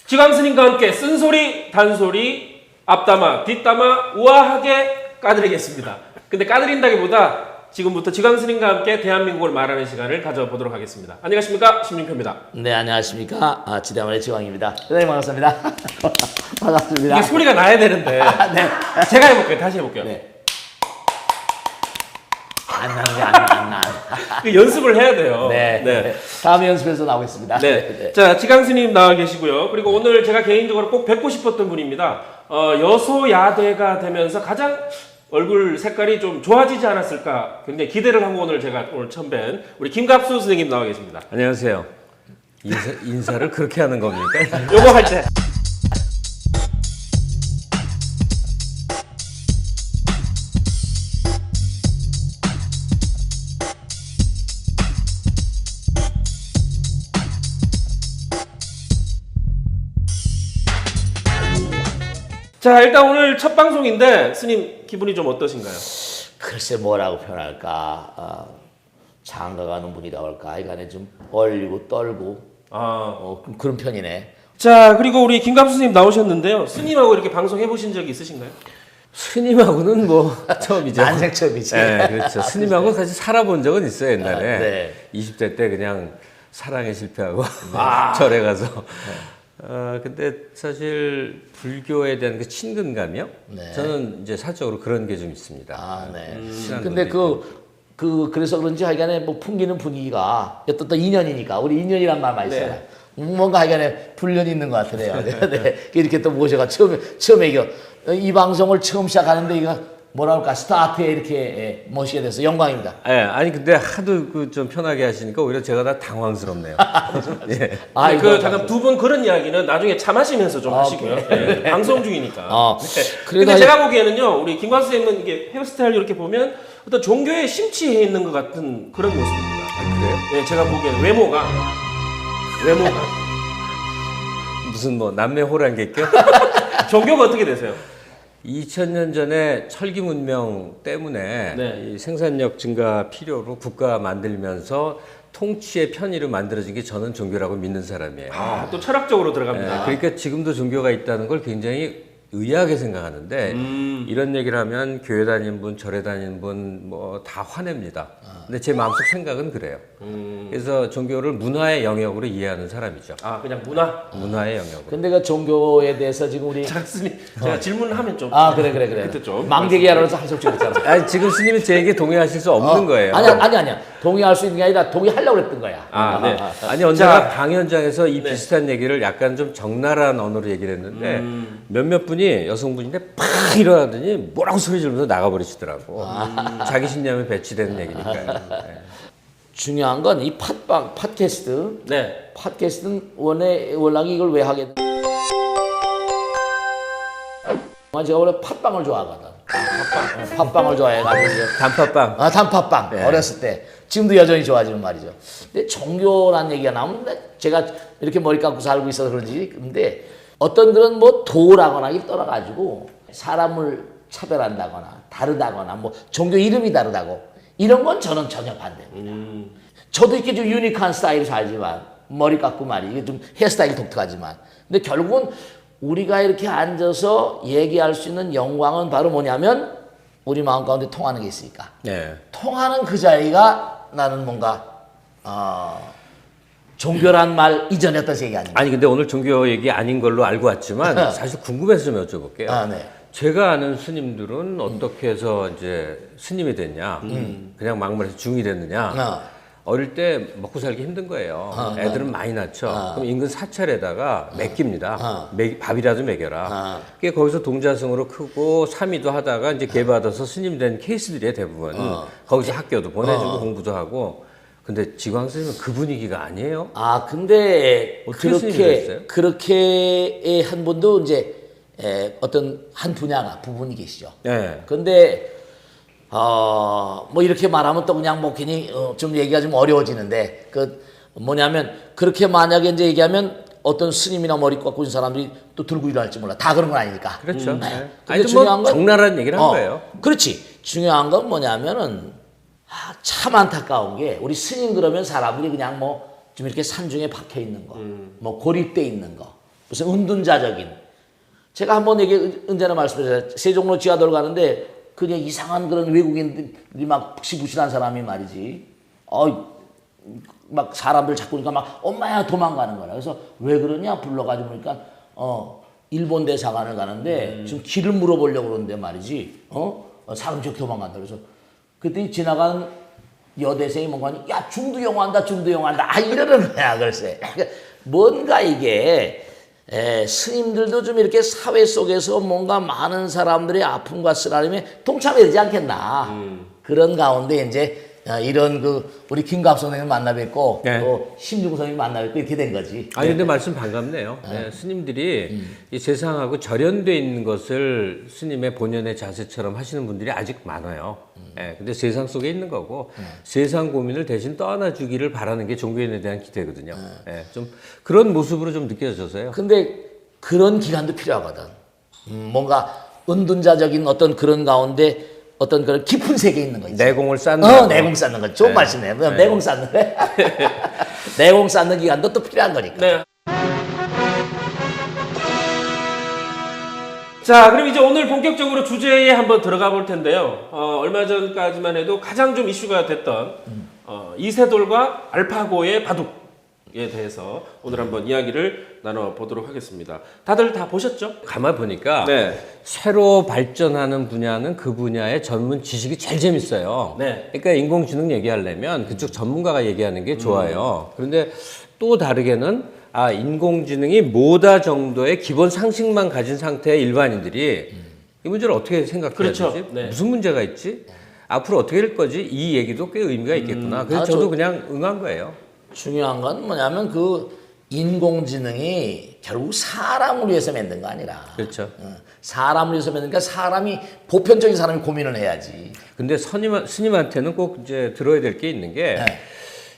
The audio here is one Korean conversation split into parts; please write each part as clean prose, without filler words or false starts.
지광 스님과 함께 쓴소리, 단소리, 앞담화, 뒷담화 우아하게 까드리겠습니다. 근데 까드린다기보다 지금부터 지광 스님과 함께 대한민국을 말하는 시간을 가져보도록 하겠습니다. 안녕하십니까, 심윤표입니다. 네, 안녕하십니까. 지대만의 지광입니다. 대단히 반갑습니다. 반갑습니다. 이게 소리가 나야 되는데. 네. 제가 해볼게요. 다시 해볼게요. 네. 안 나는 안 나. 연습을 해야 돼요. 네. 다음에 연습해서 나오겠습니다. 네. 자, 지광 스님 나와 계시고요. 그리고 오늘 제가 개인적으로 꼭 뵙고 싶었던 분입니다. 여소야대가 되면서 가장 얼굴 색깔이 좀 좋아지지 않았을까 굉장히 기대를 하고 오늘 처음 뵌 우리 김갑수 선생님 나와 계십니다. 안녕하세요. 인사를 그렇게 하는 겁니까? 요거 할 때. 자, 일단 오늘 첫 방송인데 스님 기분이 좀 어떠신가요? 글쎄 뭐라고 표현할까. 장가가는 분이라고 할까. 이간에 좀 얼리고 떨고 그런 편이네. 자, 그리고 우리 김갑수 스님 나오셨는데요. 스님하고 이렇게 방송 해보신 적이 있으신가요? 스님하고는 뭐 처음이죠. 난생 처음이지. 네, 그렇죠. 스님하고 같이 살아본 적은 있어요, 옛날에. 네. 20대 때 그냥 사랑에 실패하고 절에 가서. 근데 사실 불교에 대한 그 친근감이요? 네. 저는 이제 사적으로 그런 게 좀 있습니다. 네. 친한 근데 그래서 그런지 하여간에 뭐 풍기는 분위기가 어떤 또 인연이니까 우리 인연이란 말 많이 써요. 뭔가 하여간에 불련이 있는 것 같으네요. 네. 이렇게 또 모셔가 처음에 이 방송을 처음 시작하는데 이거 뭐라 할까 스타트에 이렇게 모시게 돼서 영광입니다. 네, 아니 근데 하도 좀 편하게 하시니까 오히려 제가 다 당황스럽네요. 예. 잠깐 두 분 그런 이야기는 나중에 차 마시면서 좀 하시고요. 네, 방송 중이니까. 근데 제가 보기에는요, 우리 김광수 선생님은 이게 헤어스타일 이렇게 보면 어떤 종교에 심취해 있는 것 같은 그런 모습입니다. 그래요? 네, 제가 보기에는 외모가 무슨 뭐 남매 호랑객교? 종교가 어떻게 되세요? 2000년 전에 철기 문명 때문에 이 생산력 증가 필요로 국가 만들면서 통치의 편의로 만들어진 게 저는 종교라고 믿는 사람이에요. 또 철학적으로 들어갑니다. 그러니까 지금도 종교가 있다는 걸 굉장히 의아하게 생각하는데 이런 얘기를 하면 교회 다니는 분, 절에 다니는 분 뭐 다 화냅니다. 근데 제 마음속 생각은 그래요. 그래서 종교를 문화의 영역으로 이해하는 사람이죠. 그냥 문화의 영역으로. 근데 그 종교에 대해서 지금 우리 스님, 제가 질문을 하면 좀. 그래. 그때 좀. 망대기 하러 한석 좀 있잖아. 아니, 지금 스님이 제 얘기에 동의하실 수 없는 거예요. 아니야. 동의할 수 있는 게 아니라 동의하려고 했던 거야. 네. 아니 언제가 방 현장에서 이 비슷한 얘기를 약간 좀 적나라한 언어로 얘기를 했는데 몇몇 분이 여성분인데 팍 일어나더니 뭐라고 소리 지르면서 나가버리시더라고. 자기 신념에 배치되는 얘기니까요. 네. 중요한 건 이 팟캐스트. 네. 팟캐스트는 원래 이걸 왜 하게 돼? 제가 원래 팟빵을 좋아하거든. 팟빵을 좋아해가지고. 단팥빵. 단팥빵. 네. 어렸을 때. 지금도 여전히 좋아하지는 말이죠. 근데 종교란 얘기가 나오는데 제가 이렇게 머리 감고 살고 있어서 그런지 근데 어떤 그런 뭐 도라거나 이 떠나가지고 사람을 차별한다거나 다르다거나 뭐 종교 이름이 다르다고 이런 건 저는 전혀 반대입니다. 저도 이렇게 좀 유니크한 스타일을 살지만 머리 깎고 말이 이게 좀 헤어스타일이 독특하지만 근데 결국은 우리가 이렇게 앉아서 얘기할 수 있는 영광은 바로 뭐냐면 우리 마음 가운데 통하는 게 있으니까 통하는 그 자리가 나는 뭔가 종교란 말 이전에 어떤 얘기 아닙니까? 아니 근데 오늘 종교 얘기 아닌 걸로 알고 왔지만 사실 궁금해서 좀 여쭤볼게요. 네. 제가 아는 스님들은 어떻게 해서 이제 스님이 됐냐, 그냥 막말해서 중이 됐느냐. 어릴 때 먹고 살기 힘든 거예요. 애들은 많이 낳죠. 그럼 인근 사찰에다가 맡깁니다. 밥이라도 먹여라. 그게 거기서 동자승으로 크고 삼위도 하다가 이제 계받아서 스님 된 케이스들이에요, 대부분. 거기서 학교도 보내주고 공부도 하고. 근데 지광 스님은 그 분위기가 아니에요. 근데 어떻게 그렇게 한 분도 이제 어떤 한 부분이 계시죠. 네. 근데 뭐 이렇게 말하면 또 그냥 뭐 괜히 좀 얘기가 좀 어려워지는데 그 뭐냐면 그렇게 만약에 이제 얘기하면 어떤 스님이나 머리 깎고 있는 사람들이 또 들고 일어날지 몰라. 다 그런 건 아니니까. 그렇죠. 근데 아니, 중요한 건 적나라한 얘기를 한 거예요. 그렇지. 중요한 건 뭐냐면은 참 안타까운 게 우리 스님 그러면 사람들이 그냥 뭐 좀 이렇게 산중에 박혀 있는 거, 뭐 고립돼 있는 거, 무슨 은둔자적인. 제가 한번 얘기 언제나 말씀드렸잖아요. 세종로 지하도를 가는데 그냥 이상한 그런 외국인들이 막 푹신푹신한 사람이 말이지. 막 사람들 자꾸 그러니까 막 엄마야 도망가는 거라. 그래서 왜 그러냐 불러가지고 보니까 일본 대사관을 가는데 지금 길을 물어보려고 그러는데 말이지. 사람 저렇게 도망간다. 그래서 그때 지나간 여대생이 뭔가 하니 야 중두 영화한다 중두 영화한다 이러는 거야 글쎄. 뭔가 이게 스님들도 좀 이렇게 사회 속에서 뭔가 많은 사람들의 아픔과 쓰라림에 동참해야 되지 않겠나. 그런 가운데 이제 이런 우리 김갑 선생님 만나 뵙고 네. 또 심중 선생님 만나 뵙고 이렇게 된 거지. 아니 근데 말씀 반갑네요. 네, 스님들이 이 세상하고 절연돼 있는 것을 스님의 본연의 자세처럼 하시는 분들이 아직 많아요. 근데 세상 속에 있는 거고 세상 고민을 대신 떠안아주기를 바라는 게 종교인에 대한 기대거든요. 좀 그런 모습으로 좀 느껴져서요. 근데 그런 기간도 필요하거든. 뭔가 은둔자적인 어떤 그런 가운데 어떤 그런 깊은 세계에 있는 거 있지. 내공을 쌓는 내공 쌓는 거. 좋은 말씀이네요. 내공 쌓는 거. 내공 쌓는 기간도 또 필요한 거니까. 네. 자, 그럼 이제 오늘 본격적으로 주제에 한번 들어가 볼 텐데요. 얼마 전까지만 해도 가장 좀 이슈가 됐던 이세돌과 알파고의 바둑에 대해서 오늘 한번 이야기를 나눠보도록 하겠습니다. 다들 다 보셨죠? 가만 보니까 네. 새로 발전하는 분야는 그 분야의 전문 지식이 제일 재밌어요. 네. 그러니까 인공지능 얘기하려면 그쪽 전문가가 얘기하는 게 좋아요. 그런데 또 다르게는 인공지능이 뭐다 정도의 기본 상식만 가진 상태의 일반인들이 이 문제를 어떻게 생각해야 그렇죠. 되지? 네. 무슨 문제가 있지? 앞으로 어떻게 될 거지? 이 얘기도 꽤 의미가 있겠구나. 그래서 저도 그냥 응한 거예요. 중요한 건 뭐냐면 인공지능이 결국 사람을 위해서 만든 거 아니라. 그렇죠. 사람을 위해서 만드니까 사람이 보편적인 사람이 고민을 해야지. 근데 스님한테는 꼭 이제 들어야 될 게 있는 게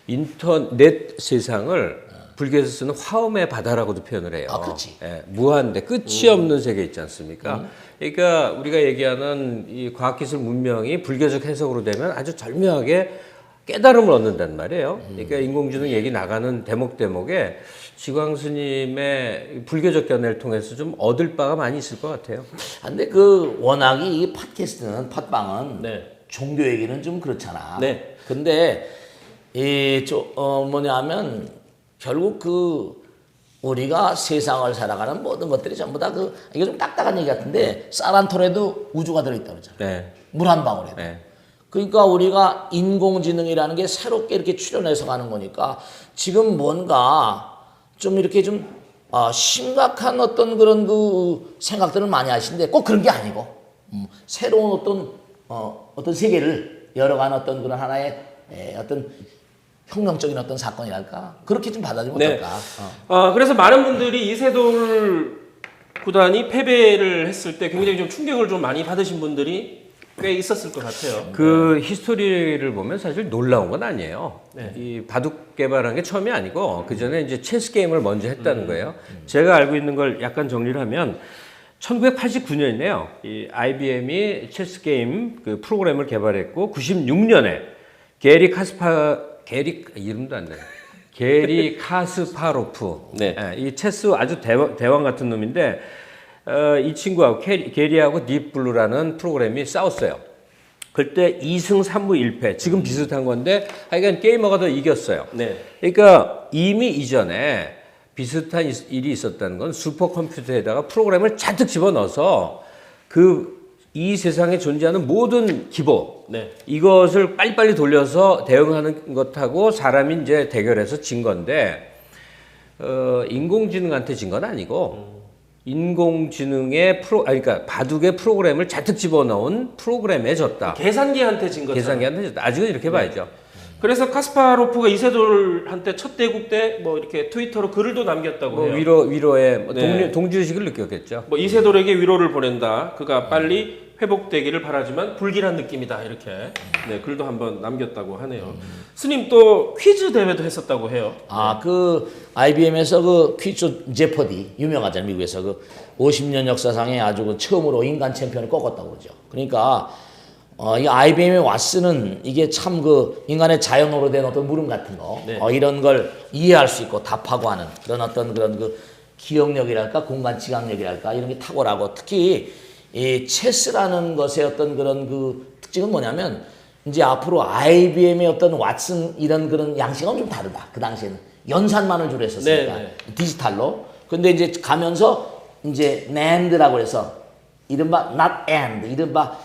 인터넷 세상을 불교에서 쓰는 화엄의 바다라고도 표현을 해요. 그렇지. 무한대 끝이 없는 세계 있지 않습니까? 그러니까 우리가 얘기하는 이 과학기술 문명이 불교적 해석으로 되면 아주 절묘하게 깨달음을 얻는단 말이에요. 그러니까 인공지능 얘기 나가는 대목에 지광 스님의 불교적 견해를 통해서 좀 얻을 바가 많이 있을 것 같아요. 근데 워낙이 이 팟캐스트는 팟빵은 종교 얘기는 좀 그렇잖아. 네. 근데 뭐냐면 결국 우리가 세상을 살아가는 모든 것들이 전부 다 이게 좀 딱딱한 얘기 같은데 쌀 한 톨에도 우주가 들어있다고 그러잖아. 물 한 방울에도. 그러니까 우리가 인공지능이라는 게 새롭게 이렇게 출현해서 가는 거니까 지금 뭔가 좀 이렇게 좀 심각한 어떤 그런 생각들을 많이 하시는데 꼭 그런 게 아니고 새로운 어떤 세계를 열어가는 어떤 그런 하나의 어떤 혁명적인 어떤 사건이랄까 그렇게 좀 받아들이면 어떨까. 그래서 많은 분들이 이세돌 구단이 패배를 했을 때 굉장히 좀 충격을 좀 많이 받으신 분들이 꽤 있었을 것 같아요. 그 히스토리를 보면 사실 놀라운 건 아니에요. 이 바둑 개발한 게 처음이 아니고 그 전에 이제 체스 게임을 먼저 했다는 거예요. 제가 알고 있는 걸 약간 정리를 하면 1989년이네요. 이 IBM이 체스 게임 그 프로그램을 개발했고 96년에 게리 카스파로프. 이 체스 아주 대왕 같은 놈인데 이 친구하고 게리하고 딥블루라는 프로그램이 싸웠어요. 그때 2승 3무 1패. 지금 비슷한 건데 하여간 게이머가 더 이겼어요. 그러니까 이미 이전에 비슷한 일이 있었다는 건 슈퍼컴퓨터에다가 프로그램을 잔뜩 집어넣어서 이 세상에 존재하는 모든 기보 이것을 빨리빨리 돌려서 대응하는 것하고 사람이 이제 대결해서 진 건데 인공지능한테 진 건 아니고 인공지능의 그러니까 바둑의 프로그램을 잔뜩 집어넣은 프로그램에 졌다. 계산기한테 진 거죠. 계산기한테 졌다. 아직은 이렇게 봐야죠. 그래서 카스파로프가 이세돌한테 첫 대국 때 뭐 이렇게 트위터로 글을도 남겼다고 해요. 위로의 동지의식을 느꼈겠죠. 뭐 이세돌에게 위로를 보낸다. 그가 빨리 회복되기를 바라지만 불길한 느낌이다. 이렇게 글도 한번 남겼다고 하네요. 스님 또 퀴즈 대회도 했었다고 해요. IBM에서 퀴즈 제퍼디 유명하잖아요. 미국에서 50년 역사상에 아주 처음으로 인간 챔피언을 꺾었다고 그러죠. 그러니까 이 IBM의 왓슨은 이게 참 인간의 자연으로 된 어떤 물음 같은 거 이런 걸 이해할 수 있고 답하고 하는 그런 어떤 기억력이랄까 공간 지각력이랄까 이런 게 탁월하고 특히 이 체스라는 것의 어떤 그런 그 특징은 뭐냐면 이제 앞으로 IBM의 어떤 왓슨 이런 그런 양식은 좀 다르다. 그 당시에는 연산만을 주로 했었으니까 네, 디지털로. 근데 이제 가면서 이제 NAND라고 해서 이른바 not AND 이른바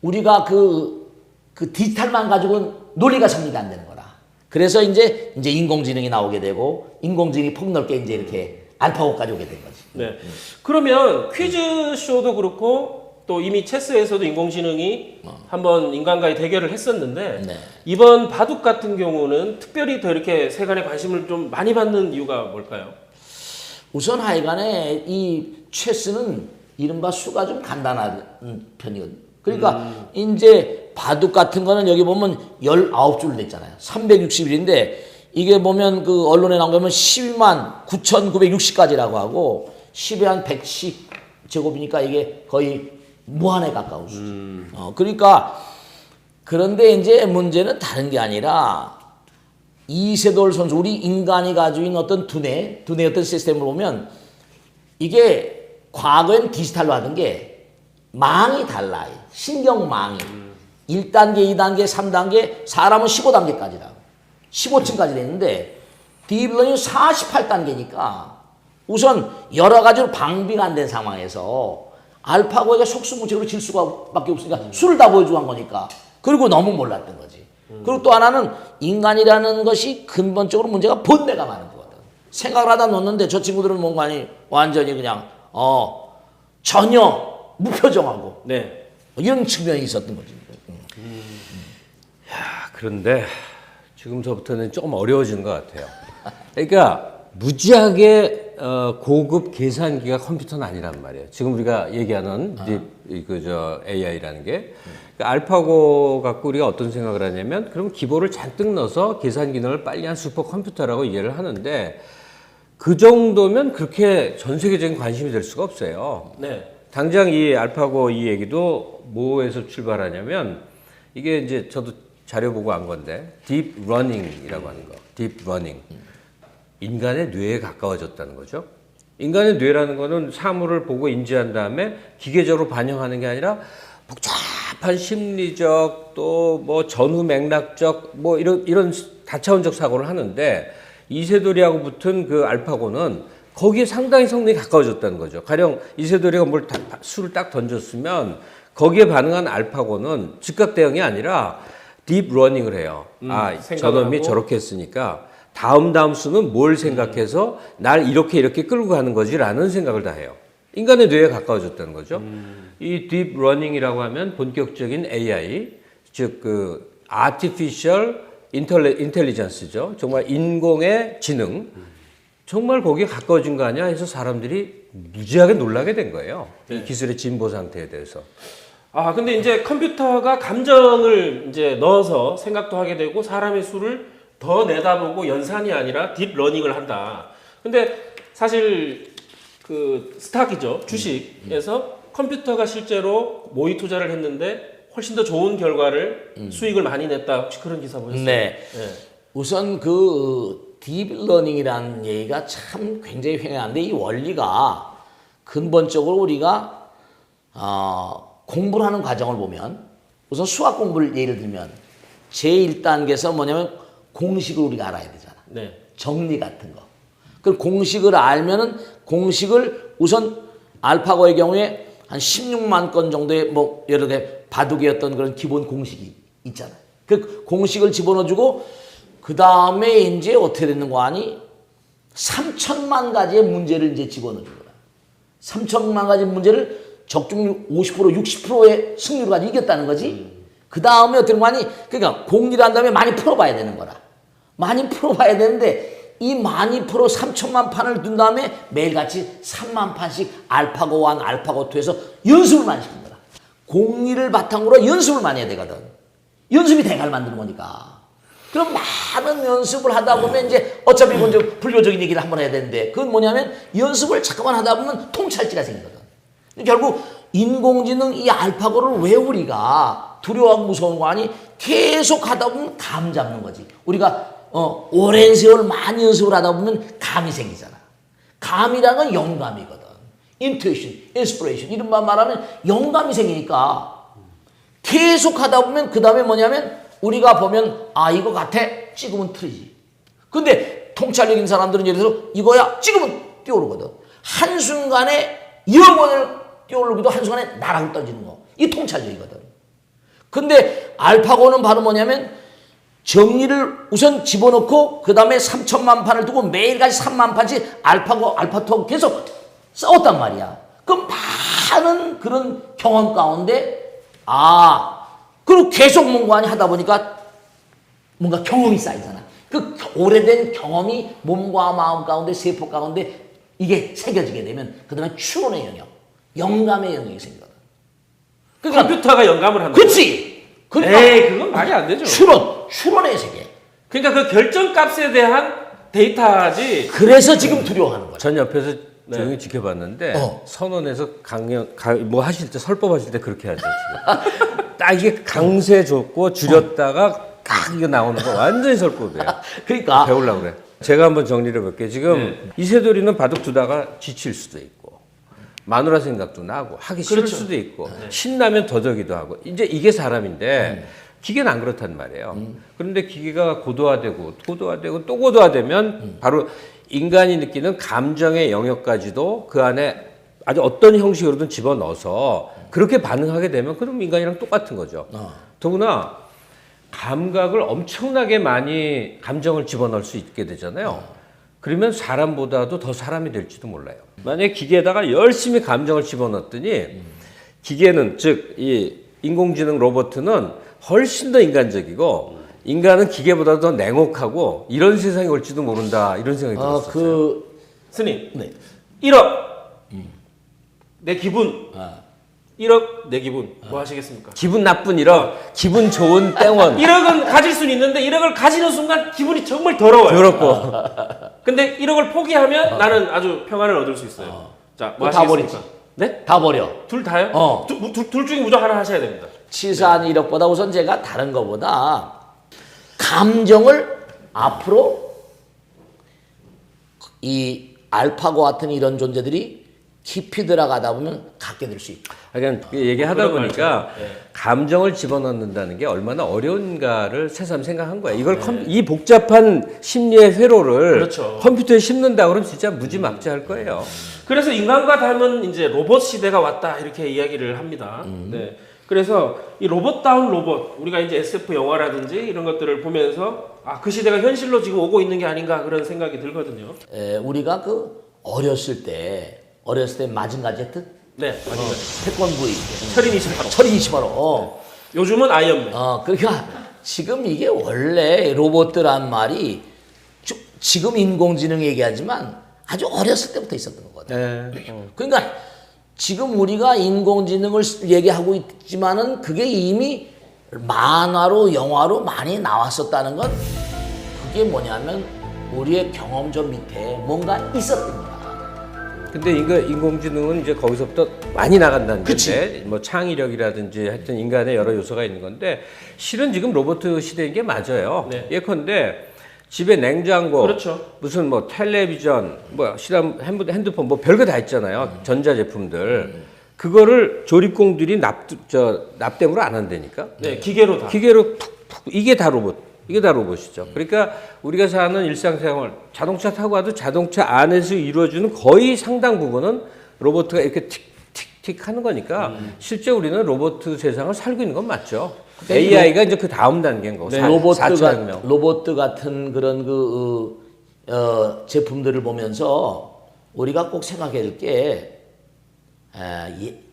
우리가 그 디지털만 가지고는 논리가 정리가 안 되는 거라. 그래서 이제 인공지능이 나오게 되고 인공지능이 폭넓게 이제 이렇게 알파고까지 오게 된 거지. 네. 그러면 퀴즈쇼도 그렇고 또 이미 체스에서도 인공지능이 한번 인간과의 대결을 했었는데 네. 이번 바둑 같은 경우는 특별히 더 이렇게 세간의 관심을 좀 많이 받는 이유가 뭘까요? 우선 하여간에 이 체스는 이른바 수가 좀 간단한 편이거든요. 그러니까 이제 바둑 같은 거는 여기 보면 19줄 냈잖아요. 360일인데 이게 보면 그 언론에 나온 거면 12만 9,960까지라고 하고 10에 한 110제곱이니까 이게 거의 무한에 가까운 수죠. 그러니까 그런데 이제 문제는 다른 게 아니라 이세돌 선수 우리 인간이 가지고 있는 어떤 두뇌 어떤 시스템을 보면 이게 과거엔 디지털로 하던 게 망이 달라요. 신경망이 1단계, 2단계, 3단계 사람은 15단계까지라고 15층까지 됐는데 딥러닝은 48단계니까 우선 여러 가지로 방비가 안 된 상황에서 알파고에게 속수무책으로 질 수밖에 없으니까 수를 다 보여주고 한 거니까 그리고 너무 몰랐던 거지. 그리고 또 하나는 인간이라는 것이 근본적으로 문제가 번뇌가 많은 거거든. 생각을 하다 놓는데 저 친구들은 뭔가 아니 완전히 그냥 전혀 무표정하고 네. 이런 측면이 있었던 거지. 그런데 지금서부터는 조금 어려워지는 것 같아요. 그러니까 무지하게 고급 계산기가 컴퓨터는 아니란 말이에요. 지금 우리가 얘기하는 AI라는 게 그러니까 알파고 갖고 우리가 어떤 생각을 하냐면 그럼 기본을 잔뜩 넣어서 계산 기능을 빨리 한 슈퍼컴퓨터라고 이해를 하는데 그 정도면 그렇게 전 세계적인 관심이 될 수가 없어요. 네. 당장 이 알파고 이 얘기도 뭐에서 출발하냐면 이게 이제 저도 자료 보고 안 건데 딥 러닝이라고 하는 거. 딥 러닝. 인간의 뇌에 가까워졌다는 거죠. 인간의 뇌라는 거는 사물을 보고 인지한 다음에 기계적으로 반영하는 게 아니라 복잡한 심리적 또 뭐 전후 맥락적 뭐 이런 다차원적 사고를 하는데 이세돌이하고 붙은 그 알파고는 거기에 상당히 성능이 가까워졌다는 거죠. 가령 이세돌이가 수를 딱 던졌으면 거기에 반응한 알파고는 즉각 대응이 아니라 딥 러닝을 해요. 저놈이 저렇게 했으니까 다음 수는 뭘 생각해서 날 이렇게 끌고 가는 거지라는 생각을 다 해요. 인간의 뇌에 가까워졌다는 거죠. 이 딥 러닝이라고 하면 본격적인 AI, 즉 그 Artificial Intelligence죠. 정말 인공의 지능. 정말 거기에 가까워진 거 아니야 해서 사람들이 무지하게 놀라게 된 거예요. 이 기술의 진보 상태에 대해서. 근데 이제 컴퓨터가 감정을 이제 넣어서 생각도 하게 되고 사람의 수를 더 내다보고 연산이 아니라 딥 러닝을 한다. 근데 사실 그 스탁이죠. 주식에서 컴퓨터가 실제로 모의 투자를 했는데 훨씬 더 좋은 결과를 수익을 많이 냈다. 혹시 그런 기사 보셨어요? 네. 우선 그 딥러닝이라는 얘기가 참 굉장히 횡행한데 이 원리가 근본적으로 우리가 공부를 하는 과정을 보면 우선 수학 공부를 예를 들면 제1단계에서 뭐냐면 공식을 우리가 알아야 되잖아. 네. 정리 같은 거. 그 공식을 알면은 공식을 우선 알파고의 경우에 한 16만 건 정도의 뭐 여러 개 바둑의 어떤 그런 기본 공식이 있잖아. 그 공식을 집어넣어주고 그 다음에 이제 어떻게 되는 거 아니? 3천만 가지의 문제를 이제 집어넣어준 거야. 3천만 가지 문제를 적중률 50% 60%의 승률을 가지고 이겼다는 거지. 그 다음에 어떻게 거 아니? 그러니까 공리를 한 다음에 많이 풀어봐야 되는 거라. 많이 풀어봐야 되는데 이 많이 풀어 3천만 판을 둔 다음에 매일같이 3만 판씩 알파고 1, 알파고 2에서 연습을 많이 시킨 거라. 공리를 바탕으로 연습을 많이 해야 되거든. 연습이 대가를 만드는 거니까. 그럼 많은 연습을 하다 보면 이제 어차피 이건 좀 불교적인 얘기를 한번 해야 되는데 그건 뭐냐면 연습을 잠깐만 하다 보면 통찰지가 생기거든. 결국 인공지능 이 알파고를 왜 우리가 두려워하고 무서운 거 아니? 계속 하다 보면 감 잡는 거지. 우리가 오랜 세월 많이 연습을 하다 보면 감이 생기잖아. 감이라는 건 영감이거든. intuition, inspiration 이런 말 말하면 영감이 생기니까 계속 하다 보면 그 다음에 뭐냐면 우리가 보면 아 이거 같아 찍으면 틀리지. 근데 통찰력인 사람들은 예를 들어서 이거야 찍으면 뛰어오르거든. 한순간에 영원을 뛰어오르기도 한순간에 나랑 떠지는 거. 이 통찰력이거든. 근데 알파고는 바로 뭐냐면 정리를 우선 집어넣고 그 다음에 3천만 판을 두고 매일같이 3만 판씩 알파토하고 계속 싸웠단 말이야. 그럼 많은 그런 경험 가운데 그리고 계속 뭔가 하다 보니까 뭔가 경험이 쌓이잖아. 그 오래된 경험이 몸과 마음 가운데 세포 가운데 이게 새겨지게 되면 그 다음에 추론의 영역, 영감의 영역이 생기거든. 그러니까 컴퓨터가 영감을 한다. 그치. 그러니까 에이, 그건 말이 안 되죠. 추론의 세계. 그러니까 그 결정값에 대한 데이터지. 그래서 지금 두려워하는 거야. 전 옆에서 조용히 지켜봤는데 선언에서 뭐 하실 때 설법하실 때 그렇게 하죠. 지금. 딱 이게 강세 줬고 줄였다가 딱 이거 나오는 거 완전히 설법이에요. 그러니까 배우려고 그래. 제가 한번 정리를 해볼게요. 지금 이세돌이는 바둑 두다가 지칠 수도 있고 마누라 생각도 나고 하기 싫을 수도 있고 신나면 더더기도 하고 이제 이게 사람인데 기계는 안 그렇단 말이에요. 그런데 기계가 고도화되고 또 고도화되면 바로 인간이 느끼는 감정의 영역까지도 그 안에 아주 어떤 형식으로든 집어넣어서 그렇게 반응하게 되면 그럼 인간이랑 똑같은 거죠. 더구나 감각을 엄청나게 많이 감정을 집어넣을 수 있게 되잖아요. 그러면 사람보다도 더 사람이 될지도 몰라요. 만약에 기계에다가 열심히 감정을 집어넣었더니 기계는 즉 이 인공지능 로봇은 훨씬 더 인간적이고 인간은 기계보다 더 냉혹하고 이런 세상이 올지도 모른다 이런 생각이 들었어요. 스님, 네. 1억 내 기분, 1억 내 기분 뭐 하시겠습니까? 기분 나쁜 1억, 기분 좋은 땡원. 1억은 가질 수는 있는데 1억을 가지는 순간 기분이 정말 더러워요. 더럽고. 근데 1억을 포기하면 나는 아주 평안을 얻을 수 있어요. 자, 뭐 다 하시겠습니까? 버리지. 네? 다 버려. 둘 다요? 둘 중에 무조건 하나 하셔야 됩니다. 치사한 1억보다 우선 제가 다른 거보다 감정을 앞으로 이 알파고 같은 이런 존재들이 깊이 들어가다 보면 갖게 될 수 있다. 그러니까 얘기하다 그런 보니까 감정을 집어넣는다는 게 얼마나 어려운가를 새삼 생각한 거예요. 이걸 이 복잡한 심리의 회로를 그렇죠. 컴퓨터에 심는다 그러면 진짜 무지막지할 거예요. 그래서 인간과 닮은 이제 로봇 시대가 왔다 이렇게 이야기를 합니다. 네. 그래서 이 로봇다운 로봇, 우리가 이제 SF 영화라든지 이런 것들을 보면서 그 시대가 현실로 지금 오고 있는 게 아닌가 그런 생각이 들거든요. 우리가 그 어렸을 때 마징가제트? 네, 맞습니다. 태권브이 철인 28호. 철인 28호. 요즘은 아이언맨. 그러니까 지금 이게 원래 로봇들한 말이 지금 인공지능 얘기하지만 아주 어렸을 때부터 있었던 거거든. 그러니까 지금 우리가 인공지능을 얘기하고 있지만은 그게 이미 만화로 영화로 많이 나왔었다는 건 그게 뭐냐면 우리의 경험점 밑에 뭔가 있었던 거야. 근데 인공지능은 이제 거기서부터 많이 나간다는 그치. 건데 뭐 창의력이라든지 하여튼 인간의 여러 요소가 있는 건데 실은 지금 로봇 시대인 게 맞아요. 네. 예컨대 집에 냉장고, 그렇죠. 무슨 뭐 텔레비전, 뭐 핸드폰 뭐 별거 다 있잖아요. 전자제품들. 그거를 조립공들이 납땜으로 안 한다니까. 네, 기계로 다. 기계로 푹 이게 다 로봇이죠. 그러니까 우리가 사는 일상생활, 자동차 타고 와도 자동차 안에서 이루어지는 거의 상당 부분은 로봇가 이렇게 틱틱틱 하는 거니까 실제 우리는 로봇 세상을 살고 있는 건 맞죠. AI가 이제 그 다음 단계인 거고. 네, 로봇 같은 그런 제품들을 보면서 우리가 꼭 생각해야 될 게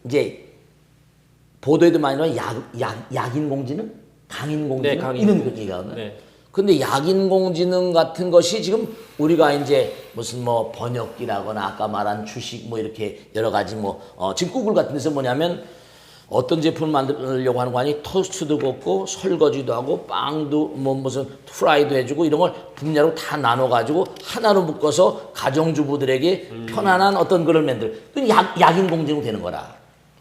이제 보도에도 많이 나오는 약인공지능, 강인공지능 네, 강인. 이런 얘기거든요. 네. 근데 약인공지능 같은 것이 지금 우리가 이제 무슨 뭐 번역기라거나 아까 말한 주식 뭐 이렇게 여러 가지 지금 구글 같은 데서 뭐냐면 어떤 제품을 만들려고 하는 거 아니 토스트도 굽고 설거지도 하고 빵도 무슨 프라이도 해주고 이런 걸 분야로 다 나눠가지고 하나로 묶어서 가정주부들에게 편안한 어떤 그걸 만들. 그건 약인공지능 되는 거라.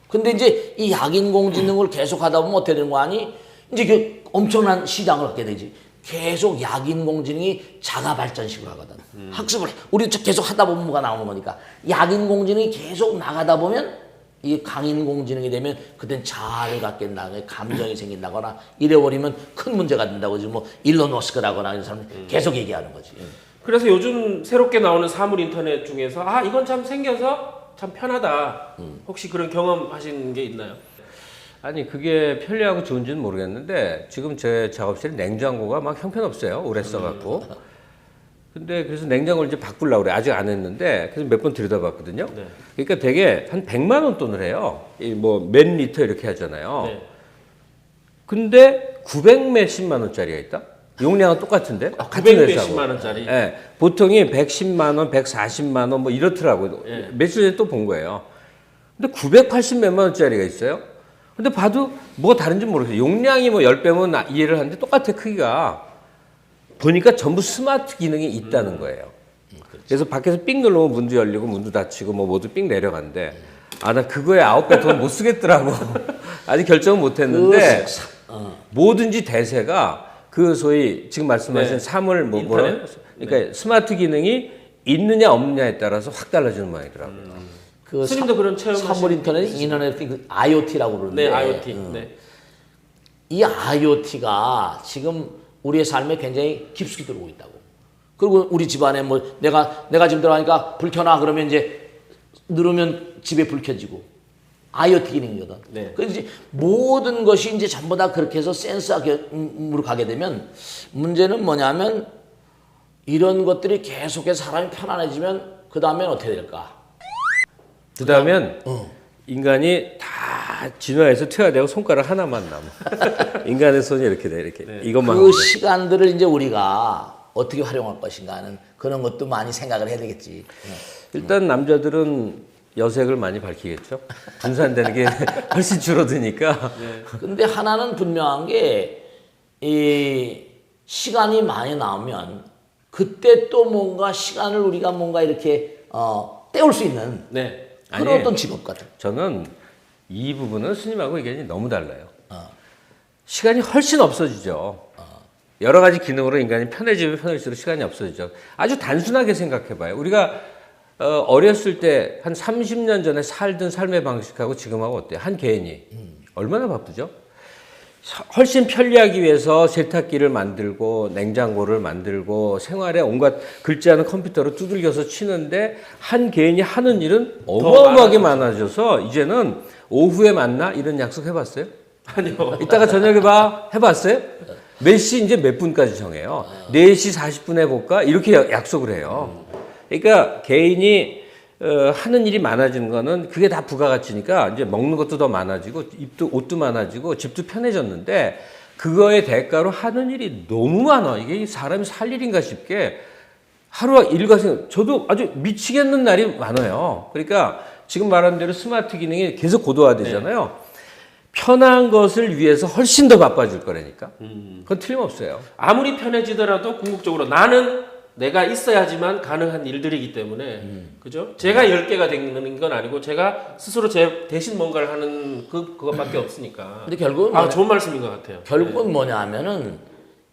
근데 이제 이 약인공지능을 계속 하다 보면 어떻게 되는 거 아니? 이제 그 엄청난 시장을 갖게 되지. 계속 약인공지능이 자가 발전식으로 하거든. 학습을 해. 우리 계속 하다 보면 뭐가 나오는 거니까. 약인공지능이 계속 나가다 보면 이 강인공지능이 되면 그땐 자아를 갖게 된다거나 감정이 생긴다거나 이래버리면 큰 문제가 된다고 지금 뭐 일론 머스크라거나 이런 사람 계속 얘기하는 거지. 그래서 요즘 새롭게 나오는 사물 인터넷 중에서 아 이건 참 생겨서 참 편하다. 혹시 그런 경험하신 게 있나요? 아니 그게 편리하고 좋은지는 모르겠는데 지금 제 작업실에 냉장고가 막 형편없어요. 오래 써갖고. 근데 그래서 냉장고를 이제 바꾸려고 그래. 아직 안 했는데 그래서 몇 번 들여다봤거든요. 네. 그러니까 되게 한 100만 원 돈을 해요. 이 뭐 몇 리터 이렇게 하잖아요. 네. 근데 900 몇십만 원짜리가 있다? 용량은 똑같은데? 같은 900 회사고. 몇십만 원짜리. 예, 보통이 110만 원, 140만 원 뭐 이렇더라고요. 예. 며칠 전에 또 본 거예요. 근데 980 몇만 원짜리가 있어요. 근데 봐도 뭐가 다른지 모르겠어요. 용량이 뭐 10배면 이해를 하는데 똑같아 크기가. 보니까 전부 스마트 기능이 있다는 거예요. 그래서 밖에서 삑 누르면 문도 열리고 문도 닫히고 뭐 모두 삑 내려간대. 아, 나 그거에 9배 돈 못 쓰겠더라고. 아직 결정은 못 했는데 뭐든지 대세가 그 소위 지금 말씀하신 네. 사물 뭐 인터넷? 뭐라 그러니까 스마트 기능이 있느냐 없느냐에 따라서 확 달라지는 모양이더라고요. 그 스님도 그런 체험 사물 인터넷, 인터넷 그 IoT라고 그러는데 네, IoT. 네. 이 IoT가 지금 우리의 삶에 굉장히 깊숙이 들어오고 있다고. 그리고 우리 집안에 뭐 내가 지금 들어가니까 불 켜놔 그러면 이제 누르면 집에 불 켜지고 IoT 기능이거든. 네. 그래서 이제 모든 것이 이제 전부 다 그렇게 해서 센서로 가게 되면 문제는 뭐냐면 이런 것들이 계속해서 사람이 편안해지면 그 다음엔 어떻게 될까? 그 다음엔 인간이 다 진화해서 퇴화되고 손가락 하나만 남아. 인간의 손이 이렇게 돼, 이렇게. 네. 이것만. 그 시간들을 이제 우리가 어떻게 활용할 것인가 하는 그런 것도 많이 생각을 해야 되겠지. 일단 남자들은 여색을 많이 밝히겠죠. 분산되는 게 훨씬 줄어드니까. 근데 하나는 분명한 게 이 시간이 많이 나오면 그때 또 뭔가 시간을 우리가 뭔가 이렇게 때울 수 있는 네. 그런 아니, 어떤 직업 같은. 저는 이 부분은 스님하고 의견이 너무 달라요. 시간이 훨씬 없어지죠. 여러 가지 기능으로 인간이 편해지면 편해질수록 시간이 없어지죠. 아주 단순하게 생각해봐요. 우리가 어렸을 때 한 30년 전에 살던 삶의 방식하고 지금하고 어때요? 한 개인이 얼마나 바쁘죠? 훨씬 편리하기 위해서 세탁기를 만들고 냉장고를 만들고 생활에 온갖 긁지 않은 컴퓨터로 두들겨서 치는데 한 개인이 하는 일은 어마어마하게 많아져서 이제는 오후에 만나 이런 약속 해봤어요? 아니요. 이따가 저녁에 봐 해봤어요? 몇 시 이제 몇 분까지 정해요? 4시 40분 해볼까? 이렇게 약속을 해요. 그러니까 개인이 하는 일이 많아지는 거는 그게 다 부가가치니까 이제 먹는 것도 더 많아지고 옷도 많아지고 집도 편해졌는데 그거의 대가로 하는 일이 너무 많아. 이게 사람이 살 일인가 싶게 하루가 일과 생 저도 아주 미치겠는 날이 많아요. 그러니까 지금 말한 대로 스마트 기능이 계속 고도화되잖아요. 편한 것을 위해서 훨씬 더 바빠질 거라니까. 그건 틀림없어요. 아무리 편해지더라도 궁극적으로 나는 내가 있어야지만 가능한 일들이기 때문에 그죠? 제가 10개가 되는 건 아니고 제가 스스로 제 대신 뭔가를 하는 그것밖에 없으니까. 근데 결국은 아, 좋은 말씀인 것 같아요. 결국은 뭐냐 하면은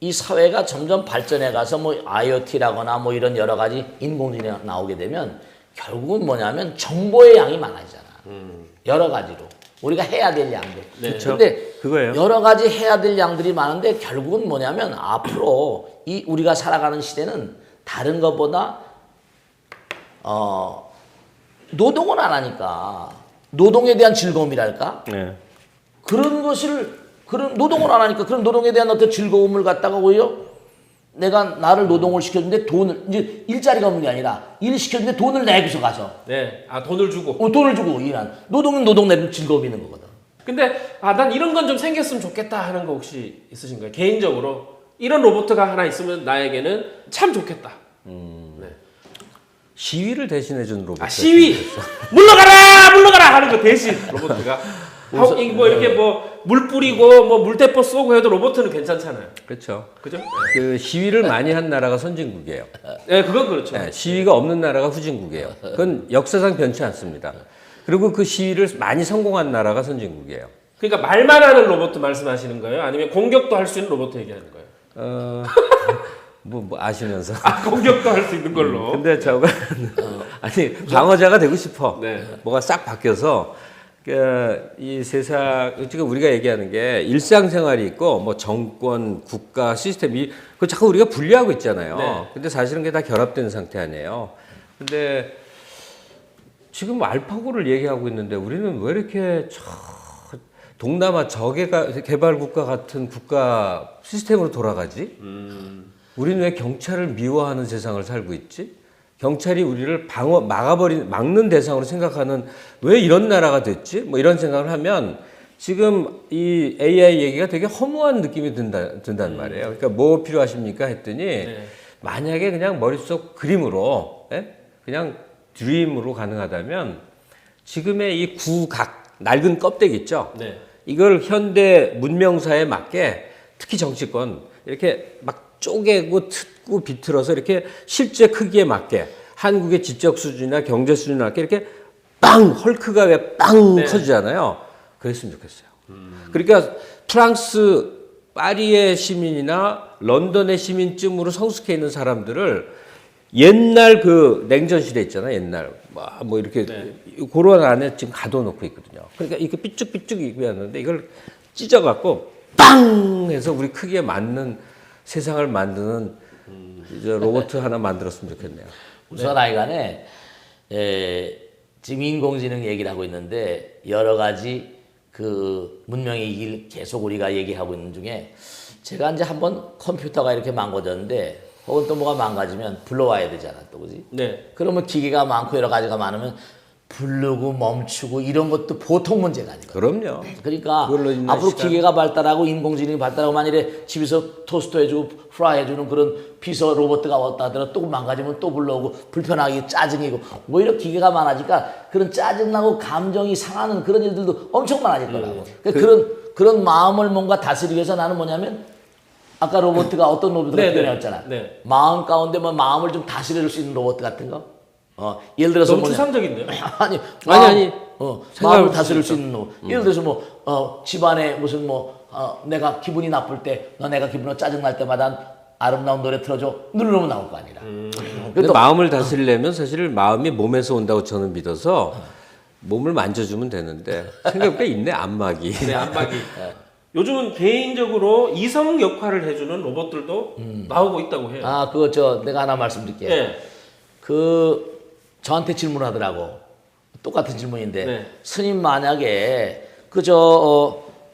이 사회가 점점 발전해 가서 뭐 IoT라거나 뭐 이런 여러 가지 인공지능이 나오게 되면 결국은 뭐냐면 정보의 양이 많아지잖아. 여러 가지로. 우리가 해야 될 양들. 네. 근데 그거예요. 여러 가지 해야 될 양들이 많은데 결국은 뭐냐면 앞으로 이 우리가 살아가는 시대는 다른 것보다 노동을 안 하니까 노동에 대한 즐거움이랄까? 네. 그런 노동을 안 하니까 그런 노동에 대한 어떤 즐거움을 갖다가 오히려 내가 나를 노동을 시켰는데 돈을 이제 일자리가 없는 게 아니라 일 시켰는데 돈을 내고서 가서 네. 아, 돈을 주고. 돈을 주고 일한 노동은 노동 내면 즐거움이 있는 거거든. 근데 아, 난 이런 건 좀 생겼으면 좋겠다 하는 거 혹시 있으신가요? 개인적으로 이런 로봇가 하나 있으면 나에게는 참 좋겠다. 네. 시위를 대신해준 로봇. 아, 시위 물러가라 하는 거 대신 로봇가 뭐 이렇게 뭐 물 뿌리고 뭐 물대포 쏘고 해도 로봇은 괜찮잖아요. 그렇죠. 그죠? 그 시위를 많이 한 나라가 선진국이에요. 네, 그건 그렇죠. 네, 시위가 없는 나라가 후진국이에요. 그건 역사상 변치 않습니다. 그리고 그 시위를 많이 성공한 나라가 선진국이에요. 그러니까 말만 하는 로봇 말씀하시는 거예요? 아니면 공격도 할 수 있는 로봇 얘기하는 거예요? 뭐 아시면서. 공격도 할 수 있는 걸로. 근데 저거 아니 방어자가 되고 싶어. 네. 뭐가 싹 바뀌어서 이 세상 지금 우리가 얘기하는 게 일상생활이 있고 뭐 정권, 국가, 시스템이 그 자꾸 우리가 분리하고 있잖아요. 네. 근데 사실은 그게 다 결합된 상태 아니에요. 근데 지금 알파고를 얘기하고 있는데 우리는 왜 이렇게 동남아 저개발 국가 같은 국가 시스템으로 돌아가지? 우리는 왜 경찰을 미워하는 세상을 살고 있지? 경찰이 우리를 막는 대상으로 생각하는 왜 이런 나라가 됐지? 뭐 이런 생각을 하면 지금 이 AI 얘기가 되게 허무한 느낌이 든단 말이에요. 그러니까 뭐 필요하십니까? 했더니 만약에 그냥 머릿속 그림으로, 그냥 드림으로 가능하다면 지금의 이 낡은 껍데기 있죠? 네. 이걸 현대 문명사에 맞게 특히 정치권 이렇게 막 쪼개고 트고 비틀어서 이렇게 실제 크기에 맞게 한국의 지적 수준이나 경제 수준에 맞게 이렇게 빵 헐크가 왜 빵 커지잖아요. 그랬으면 좋겠어요. 그러니까 프랑스 파리의 시민이나 런던의 시민쯤으로 성숙해 있는 사람들을 옛날 그 냉전시대 있잖아요. 옛날 뭐 이렇게 그런 안에 지금 가둬놓고 있거든요. 그러니까 이렇게 삐쭉삐쭉 입었는데 이걸 찢어갖고 빵 해서 우리 크기에 맞는 세상을 만드는 이제 로봇 하나 만들었으면 좋겠네요. 우선 하여간에 지금 인공지능 얘기를 하고 있는데 여러 가지 그 문명의 길 계속 우리가 얘기하고 있는 중에 제가 이제 한번 컴퓨터가 이렇게 망가졌는데 혹은 또 뭐가 망가지면 불러와야 되잖아 또 그지? 네. 그러면 기계가 많고 여러 가지가 많으면 부르고 멈추고 이런 것도 보통 문제가 아니거든요. 그럼요. 그러니까 그걸로 인한 앞으로 시간. 기계가 발달하고 인공지능이 발달하고 만일에 집에서 토스트 해주고 프라이 해주는 그런 비서 로봇가 왔다 하더라도 또 망가지면 또 불러오고 불편하게 짜증이고 오히려 기계가 많아지니까 그런 짜증나고 감정이 상하는 그런 일들도 엄청 많아질 거라고. 그러니까 그런 마음을 뭔가 다스리기 위해서 나는 뭐냐면 아까 로봇가 어떤 로봇을 표현했잖아. 네. 마음 가운데 뭐 마음을 좀 다스릴 수 있는 로봇 같은 거. 예를 들어서 너무 추상적인데요? 아니 마음을 생각을 다스릴 수 있는 거. 예를 들어서 뭐 집안에 무슨 내가 기분이 나쁠 때 내가 기분이 짜증 날 때마다 아름다운 노래 틀어줘 누르면 나올 거 아니라. 근데 마음을 다스리려면 사실 마음이 몸에서 온다고 저는 믿어서 몸을 만져주면 되는데 생각보다 있네 안마기. 네, 안마기. 요즘은 개인적으로 이성 역할을 해주는 로봇들도 나오고 있다고 해요. 그거 내가 하나 말씀드릴게요. 네. 저한테 질문하더라고. 똑같은 질문인데 네. 스님 만약에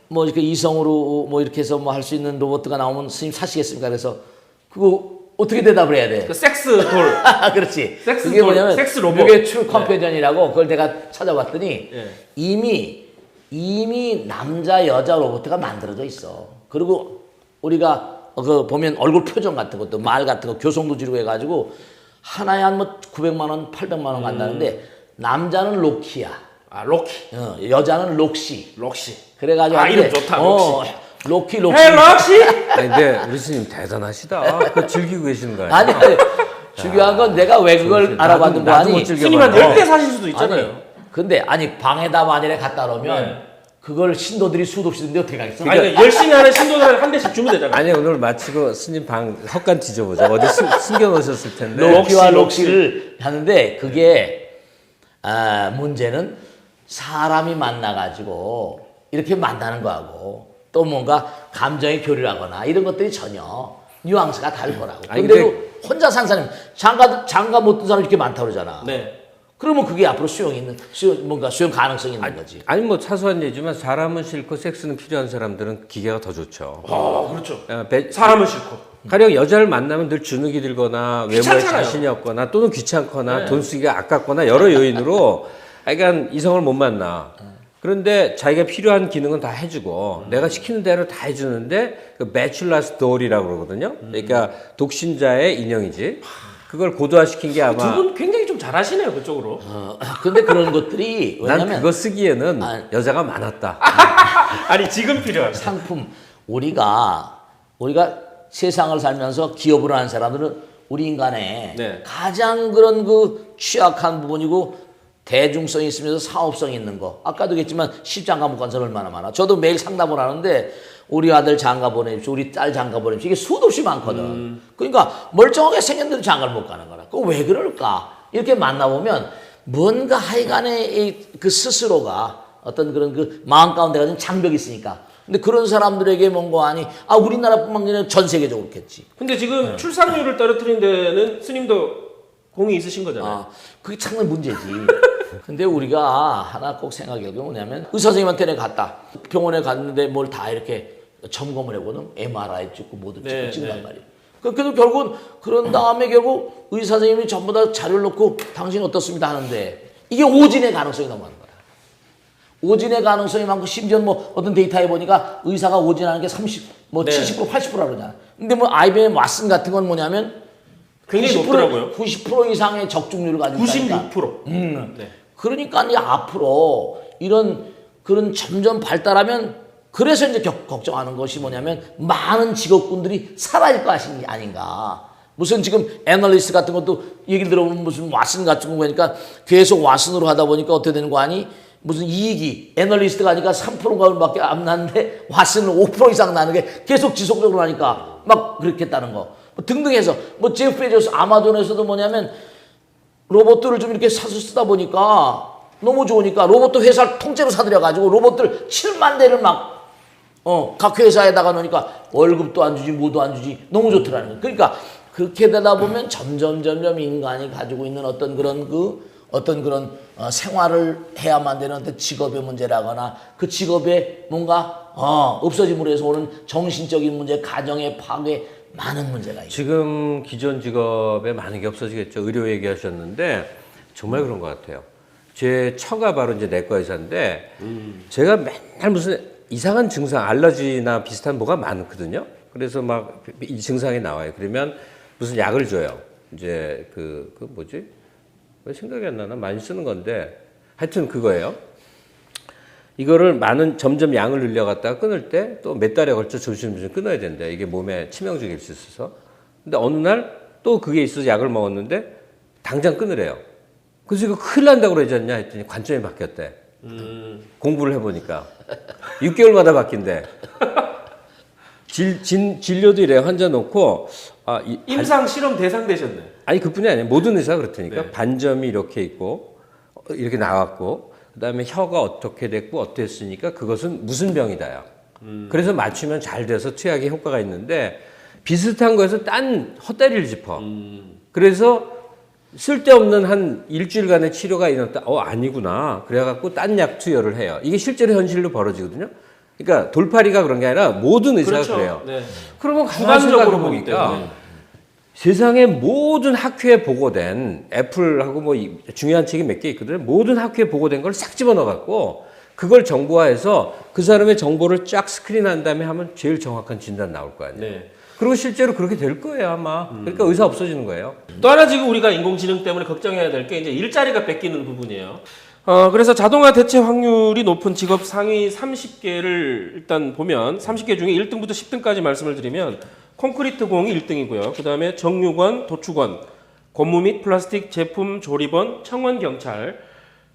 뭐 이렇게 이성으로 뭐 이렇게 해서 뭐 할 수 있는 로봇가 나오면 스님 사시겠습니까? 그래서 그거 어떻게 대답을 해야 돼? 그 섹스 돌. 그렇지. 섹스 그게 돌, 뭐냐면 섹스 로봇. 그게 트루 컴패전이라고 그걸 내가 찾아봤더니 네. 이미 남자 여자 로봇가 만들어져 있어. 그리고 우리가 보면 얼굴 표정 같은 것도 말 같은 거 교성도 지르고 해가지고 하나에 한 뭐 900만 원, 800만 원 간다는데 남자는 로키야. 로키. 여자는 록시. 록시. 그래가지고 이름 좋다. 록시. 헤이 록시. 아니, 근데 우리 스님 대단하시다. 그거 즐기고 계시는 거 아니에요? 아니 중요한 건 내가 왜 그걸 알아봤는 거 나도 못 아니? 즐겨. 스님 한 10대 사실 수도 있잖아요. 근데 방에다 만일에 갖다 놓으면 그걸 신도들이 수도 없이 있는데 어떻게 가겠어? 아니, 열심히 하는 신도들 한 대씩 주면 되잖아요. 아니 오늘 마치고 스님 방 헛간 뒤져보자. 어디 숨겨 놓으셨을 텐데. 로키와 록시를 하는데 그게 문제는 사람이 만나가지고 이렇게 만나는 거하고 또 뭔가 감정의 교류라거나 이런 것들이 전혀 뉘앙스가 다를 거라고. 아니, 근데도 혼자 산 사람 장가 못 든 사람이 이렇게 많다고 그러잖아. 네. 그러면 그게 앞으로 수용 가능성이 있는 거지. 아니 뭐 사소한 얘기지만 사람은 싫고 섹스는 필요한 사람들은 기계가 더 좋죠. 그렇죠. 배- 사람은 싫고. 가령 여자를 만나면 늘 주눅이 들거나 외모에 귀찮잖아요. 자신이 없거나 또는 귀찮거나 네. 돈 쓰기가 아깝거나 여러 요인으로 그러니까 이성을 못 만나. 그런데 자기가 필요한 기능은 다 해주고 내가 시키는 대로 다 해주는데 그 배출라스 돌이라고 그러거든요. 그러니까 독신자의 인형이지. 그걸 고도화시킨 게 두 아마 분 굉장히 좀 잘하시네요, 그쪽으로. 근데 그런 것들이 난 왜냐면 그거 쓰기에는 아니. 여자가 많았다. 아니, 지금 필요한. 상품 우리가 세상을 살면서 기업을 하는 사람들은 우리 인간의 네. 가장 그런 그 취약한 부분이고 대중성이 있으면서 사업성이 있는 거. 아까도 얘기했지만 십장가 목관설 얼마나 많아. 저도 매일 상담을 하는데 우리 아들 장가 보내십시오. 우리 딸 장가 보내십시오. 이게 수도 없이 많거든. 그러니까 멀쩡하게 생겼는데 장가를 못 가는 거라. 그거 왜 그럴까? 이렇게 만나보면 뭔가 하여간에 그 스스로가 어떤 그런 그 마음 가운데 가진 장벽이 있으니까. 근데 그런 사람들에게 뭔가 아니, 우리나라뿐만 아니라 전 세계적으로 그렇겠지. 근데 지금 출산율을 떨어뜨린 데는 스님도 공이 있으신 거잖아요. 그게 참 문제지. 근데 우리가 하나 꼭 생각해야 될 게 뭐냐면 의사 선생님한테 내가 갔다. 병원에 갔는데 뭘 다 이렇게 점검을 해보는 MRI 찍고 뭐도 찍고 찍는단 말이에요. 그래도 결국은 그런 다음에 결국 의사 선생님이 전부 다 자료를 놓고 당신 어떻습니다 하는데 이게 오진의 가능성이 너무 많은 거야. 오진의 가능성이 많고 심지어 뭐 어떤 데이터에 보니까 의사가 오진하는 게 30, 뭐 70%, 80%라 그러잖아. 근데 뭐 IBM 왓슨 같은 건 뭐냐면 굉장히 90%, 높더라고요. 90% 이상의 적중률을 가지고 있다니까. 96%. 네. 그러니까 이제 앞으로 이런 그런 점점 발달하면 그래서 이제 걱정하는 것이 뭐냐면 많은 직업군들이 사라질 것이 아닌가. 무슨 지금 애널리스트 같은 것도 얘기를 들어보면 무슨 왓슨 같은 거 보니까 계속 왓슨으로 하다 보니까 어떻게 되는 거 아니? 무슨 이익이 애널리스트가 하니까 3%가밖에 안 나는데 왓슨은 5% 이상 나는 게 계속 지속적으로 하니까 막 그렇겠다는 거. 뭐 등등해서 뭐 제프 베조스 아마존에서도 뭐냐면 로봇들을 좀 이렇게 사서 쓰다 보니까 너무 좋으니까 로봇도 회사를 통째로 사들여가지고 로봇들 7만 대를 막 각 회사에다가 놓으니까 월급도 안 주지 뭐도 안 주지 너무 좋더라는 거예요. 그러니까 그렇게 되다 보면 점점 인간이 가지고 있는 어떤 그런 생활을 해야만 되는 어떤 직업의 문제라거나 그 직업에 뭔가 없어짐으로 해서 오는 정신적인 문제, 가정의 파괴 많은 문제가 있어요. 지금 기존 직업에 많은 게 없어지겠죠. 의료 얘기하셨는데 정말 그런 것 같아요. 제 처가 바로 이제 내과 의사인데 제가 맨날 무슨 이상한 증상, 알러지나 비슷한 뭐가 많거든요. 그래서 막 이 증상이 나와요. 그러면 무슨 약을 줘요. 이제 그 뭐지? 왜 생각이 안 나나? 많이 쓰는 건데 하여튼 그거예요. 이거를 점점 양을 늘려갔다가 끊을 때 또 몇 달에 걸쳐 조심조심 끊어야 된다. 이게 몸에 치명적일 수 있어서. 근데 어느 날 또 그게 있어서 약을 먹었는데 당장 끊으래요. 그래서 이거 큰일 난다고 그러지 않냐 했더니 관점이 바뀌었대. 공부를 해보니까 6개월마다 바뀐대. 진료도 이래 환자 놓고 임상 실험 대상 되셨네. 아니 그뿐이 아니에요. 모든 의사가 그렇다니까. 네. 반점이 이렇게 있고 이렇게 나왔고 그다음에 혀가 어떻게 됐고 어땠으니까 그것은 무슨 병이다요. 그래서 맞추면 잘 돼서 투약에 효과가 있는데 비슷한 거에서 딴 헛다리를 짚어. 그래서 쓸데없는 한 일주일간의 치료가 있었다. 아니구나. 그래갖고 딴 약 투여를 해요. 이게 실제로 현실로 벌어지거든요. 그러니까 돌팔이가 그런 게 아니라 모든 의사가 그렇죠. 그래요. 네. 그러면 주관적으로 보니까 보기 때문에. 세상의 모든 학회에 보고된 애플하고 뭐 중요한 책이 몇 개 있거든요. 모든 학회에 보고된 걸 싹 집어넣어갖고 그걸 정보화해서 그 사람의 정보를 쫙 스크린한 다음에 하면 제일 정확한 진단 나올 거 아니에요. 네. 그리고 실제로 그렇게 될 거예요 아마. 그러니까 의사 없어지는 거예요. 또 하나 지금 우리가 인공지능 때문에 걱정해야 될 게 이제 일자리가 뺏기는 부분이에요. 그래서 자동화 대체 확률이 높은 직업 상위 30개를 일단 보면 30개 중에 1등부터 10등까지 말씀을 드리면 콘크리트 공이 1등이고요. 그 다음에 정육원, 도축원, 고무 및 플라스틱 제품 조립원, 청원 경찰,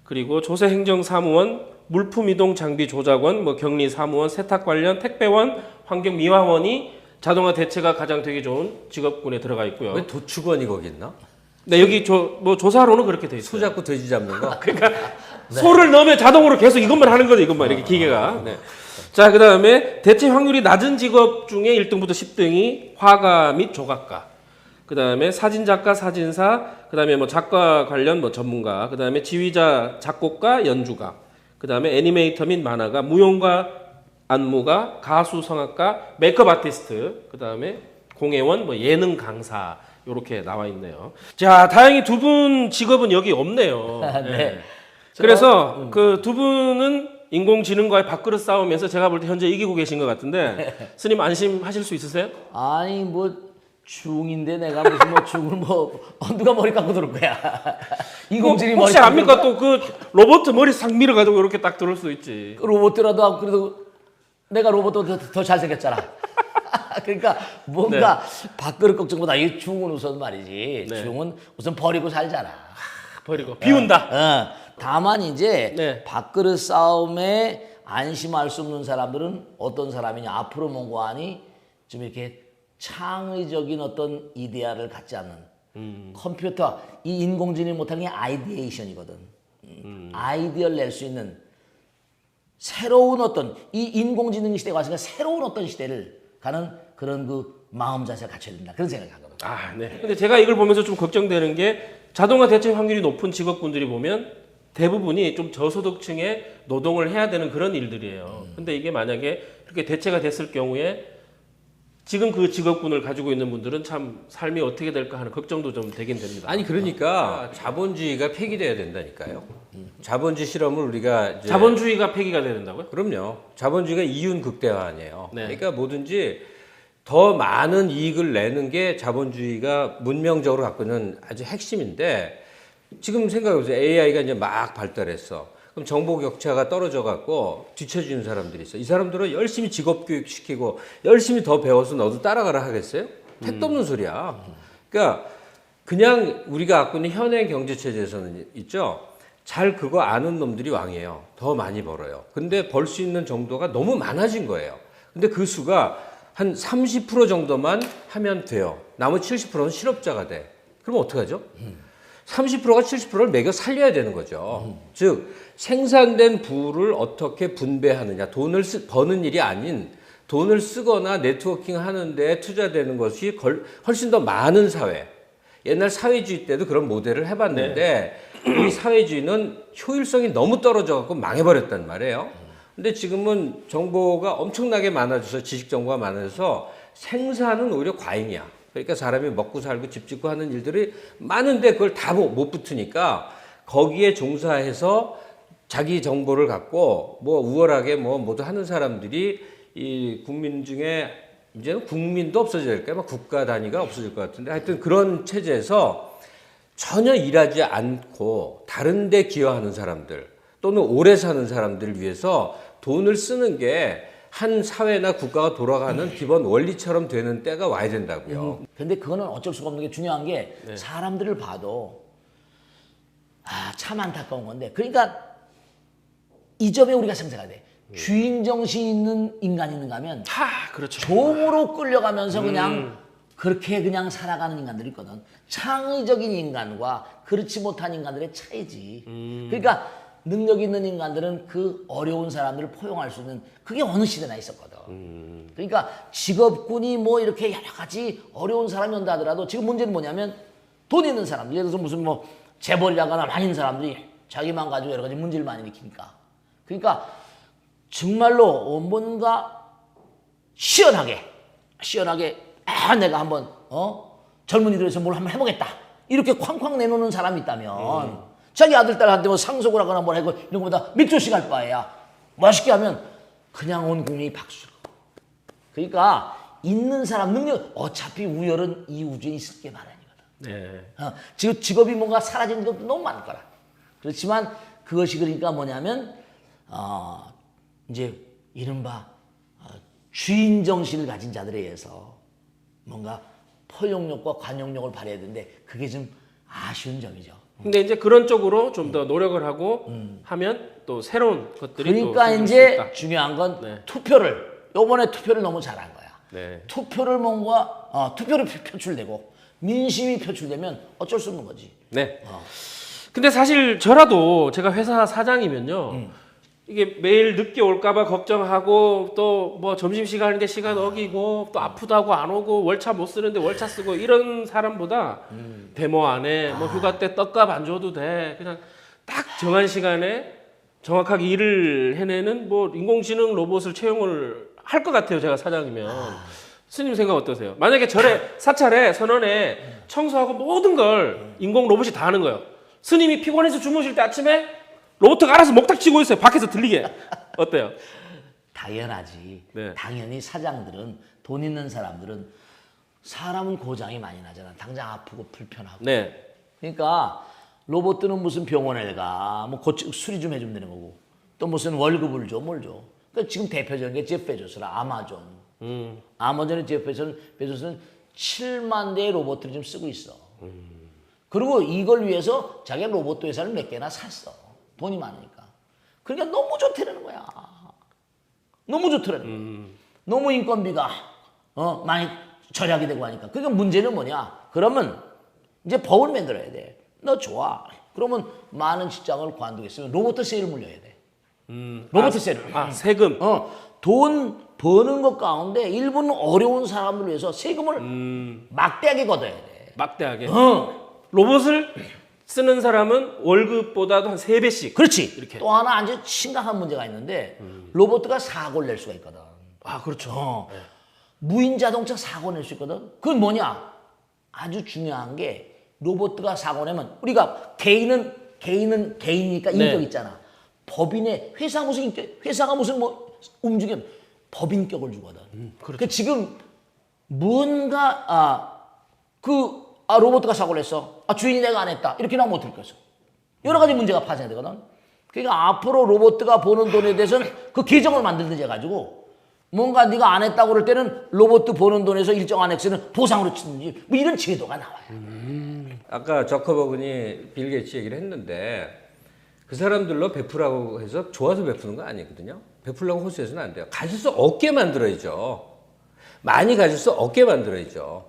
그리고 조세 행정 사무원, 물품 이동 장비 조작원, 뭐 격리 사무원, 세탁 관련 택배원, 환경 미화원이 자동화 대체가 가장 되기 좋은 직업군에 들어가 있고요. 왜 도축원이 거기 있나? 네, 여기 조사로는 그렇게 돼 있어요. 소 잡고 돼지 잡는 거? 그러니까 소를 넣으면 자동으로 계속 이것만 하는 거죠. 이것만 이렇게 기계가. 네. 자, 그다음에 대체 확률이 낮은 직업 중에 1등부터 10등이 화가 및 조각가. 그다음에 사진 작가, 사진사, 그다음에 뭐 작가 관련 뭐 전문가, 그다음에 지휘자, 작곡가, 연주가. 그다음에 애니메이터 및 만화가, 무용가, 안무가, 가수, 성악가, 메이크업 아티스트, 그다음에 공예원, 뭐 예능 강사 이렇게 나와 있네요. 자, 다행히 두 분 직업은 여기 없네요. 네. 그래서 그 두 분은 인공지능과의 밥그릇 싸우면서 제가 볼 때 현재 이기고 계신 것 같은데 스님 안심하실 수 있으세요? 아니 뭐 중인데 내가 무슨 뭐 중을 뭐 누가 머리 감고 들을 거야. 인공지능이 머리 혹시 압니까? 또 그 로봇 머리 싹 밀어가지고 이렇게 딱 들을 수 있지. 로봇이라도 그래도 내가 로봇보다 더 잘생겼잖아. 그러니까 뭔가 밥그릇 걱정보다 이 중은 우선 말이지. 네. 중은 우선 버리고 살잖아. 버리고 비운다. 다만 이제 네. 밥그릇 싸움에 안심할 수 없는 사람들은 어떤 사람이냐. 앞으로 뭔가 하니 좀 이렇게 창의적인 어떤 이데아를 갖지 않는 컴퓨터, 이 인공지능이 못하는 게 아이디에이션이거든. 아이디어를 낼 수 있는 새로운 어떤 이 인공지능 시대가 왔으니까 새로운 어떤 시대를 가는 그런 그 마음 자세를 갖춰야 된다. 그런 생각을 하거든. 아, 네. 근데 제가 이걸 보면서 좀 걱정되는 게 자동화 대체 확률이 높은 직업군들이 보면 대부분이 좀 저소득층의 노동을 해야 되는 그런 일들이에요. 근데 이게 만약에 이렇게 대체가 됐을 경우에 지금 그 직업군을 가지고 있는 분들은 참 삶이 어떻게 될까 하는 걱정도 좀 되긴 됩니다. 아니 그러니까 자본주의가 폐기돼야 된다니까요. 자본주의 실험을 우리가 이제 자본주의가 폐기가 돼야 된다고요? 그럼요. 자본주의가 이윤 극대화 아니에요. 네. 그러니까 뭐든지 더 많은 이익을 내는 게 자본주의가 문명적으로 갖고 있는 아주 핵심인데 지금 생각해보세요. AI가 이제 막 발달했어. 그럼 정보 격차가 떨어져 갖고 뒤처지는 사람들이 있어. 이 사람들은 열심히 직업 교육 시키고 열심히 더 배워서 너도 따라가라 하겠어요? 택도 없는 소리야. 그러니까 그냥 우리가 갖고 있는 현행 경제 체제에서는 있죠. 잘 그거 아는 놈들이 왕이에요. 더 많이 벌어요. 근데 벌 수 있는 정도가 너무 많아진 거예요. 근데 그 수가 한 30% 정도만 하면 돼요. 나머지 70%는 실업자가 돼. 그럼 어떡하죠? 30%가 70%를 매겨 살려야 되는 거죠. 즉 생산된 부를 어떻게 분배하느냐. 돈을 버는 일이 아닌 돈을 쓰거나 네트워킹 하는 데 투자되는 것이 훨씬 더 많은 사회. 옛날 사회주의 때도 그런 모델을 해봤는데 이 사회주의는 효율성이 너무 떨어져갖고 망해버렸단 말이에요. 근데 지금은 정보가 엄청나게 많아져서 지식 정보가 많아져서 생산은 오히려 과잉이야. 그러니까 사람이 먹고 살고 집 짓고 하는 일들이 많은데 그걸 다 못 붙으니까 거기에 종사해서 자기 정보를 갖고 뭐 우월하게 뭐 모두 하는 사람들이 이 국민 중에 이제는 국민도 없어져야 될까요? 막 국가 단위가 없어질 것 같은데 하여튼 그런 체제에서 전혀 일하지 않고 다른 데 기여하는 사람들 또는 오래 사는 사람들을 위해서 돈을 쓰는 게 한 사회나 국가가 돌아가는 기본 원리처럼 되는 때가 와야 된다고요. 근데 그거는 어쩔 수가 없는 게 중요한 게 사람들을 봐도 참 안타까운 건데 그러니까 이 점에 우리가 생각해야 돼. 주인 정신 있는 인간이 있는가 하면 그렇죠. 종으로 끌려가면서 그냥 그렇게 그냥 살아가는 인간들이 있거든. 창의적인 인간과 그렇지 못한 인간들의 차이지. 그러니까 능력 있는 인간들은 그 어려운 사람들을 포용할 수 있는 그게 어느 시대나 있었거든. 그러니까 직업군이 뭐 이렇게 여러 가지 어려운 사람이 온다 하더라도 지금 문제는 뭐냐면 돈 있는 사람들, 예를 들어서 무슨 뭐 재벌이라거나 많이 있는 사람들이 자기만 가지고 여러 가지 문제를 많이 일으키니까. 그러니까 정말로 뭔가 시원하게 내가 한번 젊은이들에서 뭘 한번 해보겠다 이렇게 쾅쾅 내놓는 사람이 있다면 자기 아들 딸한테 뭐 상속을 하거나 뭘 하고 이런 것보다 밑조식 할 바에야 맛있게 하면 그냥 온 국민이 박수를. 그러니까 있는 사람 능력 어차피 우열은 이 우주에 있을 게 마련이거든. 네. 지금 직업이 뭔가 사라진 것도 너무 많을 거라. 그렇지만 그것이 그러니까 뭐냐면 이제 이른바 주인 정신을 가진 자들에 의해서 뭔가 포용력과 관용력을 발휘해야 되는데 그게 좀 아쉬운 점이죠. 근데 이제 그런 쪽으로 좀 더 노력을 하고 하면 또 새로운 것들이 그러니까 또 생길 수 이제 있다. 중요한 건 네. 요번에 투표를 너무 잘한 거야. 네. 투표를 뭔가 투표를 표출되고 민심이 표출되면 어쩔 수 없는 거지. 네. 근데 사실 저라도 제가 회사 사장이면요. 이게 매일 늦게 올까봐 걱정하고 또 뭐 점심시간인데 시간 어기고 또 아프다고 안 오고 월차 못 쓰는데 월차 쓰고 이런 사람보다 데모 안에 뭐 휴가 때 떡값 안 줘도 돼. 그냥 딱 정한 시간에 정확하게 일을 해내는 뭐 인공지능 로봇을 채용을 할 것 같아요. 제가 사장이면. 스님 생각 어떠세요? 만약에 사찰에 선원에 청소하고 모든 걸 인공 로봇이 다 하는 거예요. 스님이 피곤해서 주무실 때 아침에 로봇가 알아서 목탁 치고 있어요. 밖에서 들리게. 어때요? 당연하지. 네. 당연히 사장들은 돈 있는 사람들은 사람은 고장이 많이 나잖아. 당장 아프고 불편하고. 네. 그러니까 로봇들은 무슨 병원에 가, 뭐 수리 좀 해주면 되는 거고, 또 무슨 월급을 줘, 뭘 줘. 그러니까 지금 대표적인 게 제프 베조스라 아마존. 아마존의 제프 베조스는 7만 대의 로봇들을 지금 쓰고 있어. 그리고 이걸 위해서 자기가 로봇 회사를 몇 개나 샀어. 돈이 많으니까. 그러니까 너무 좋다라는 거야. 너무 좋더라는 거야. 너무 인건비가 많이 절약이 되고 하니까. 그러니까 문제는 뭐냐? 그러면 이제 법을 만들어야 돼. 너 좋아. 그러면 많은 직장을 관두겠으면 로봇 세일을 물려야 돼. 로봇 세일을. 세금. 돈 버는 것 가운데 일부는 어려운 사람을 위해서 세금을 막대하게 걷어야 돼. 막대하게. 로봇을 쓰는 사람은 월급보다도 한 3배씩. 그렇지. 이렇게. 또 하나 아주 심각한 문제가 있는데 로봇가 사고를 낼 수가 있거든. 그렇죠. 무인 자동차 사고 낼 수 있거든. 그건 뭐냐? 아주 중요한 게 로봇가 사고 내면 우리가 개인은 개인이니까 인격 있잖아. 법인의 회사 무슨 인격, 회사가 무슨 뭐 움직이면 법인격을 주거든. 그러니까 지금 뭔가 로봇가 사고를 했어. 주인이 내가 안 했다. 이렇게 나오면 어떨 거겠어? 여러 가지 문제가 파생되거든. 그러니까 앞으로 로봇가 버는 돈에 대해서는 그 계정을 만들든지 해가지고 뭔가 네가 안 했다고 그럴 때는 로봇 버는 돈에서 일정한 액수는 보상으로 치든지 뭐 이런 제도가 나와요. 아까 저커버그니 빌 게이츠 얘기를 했는데 그 사람들로 베풀라고 해서 좋아서 베푸는 거 아니거든요. 베풀라고 호소해서는 안 돼요. 가질 수 없게 만들어야죠. 많이 가질 수 없게 만들어야죠.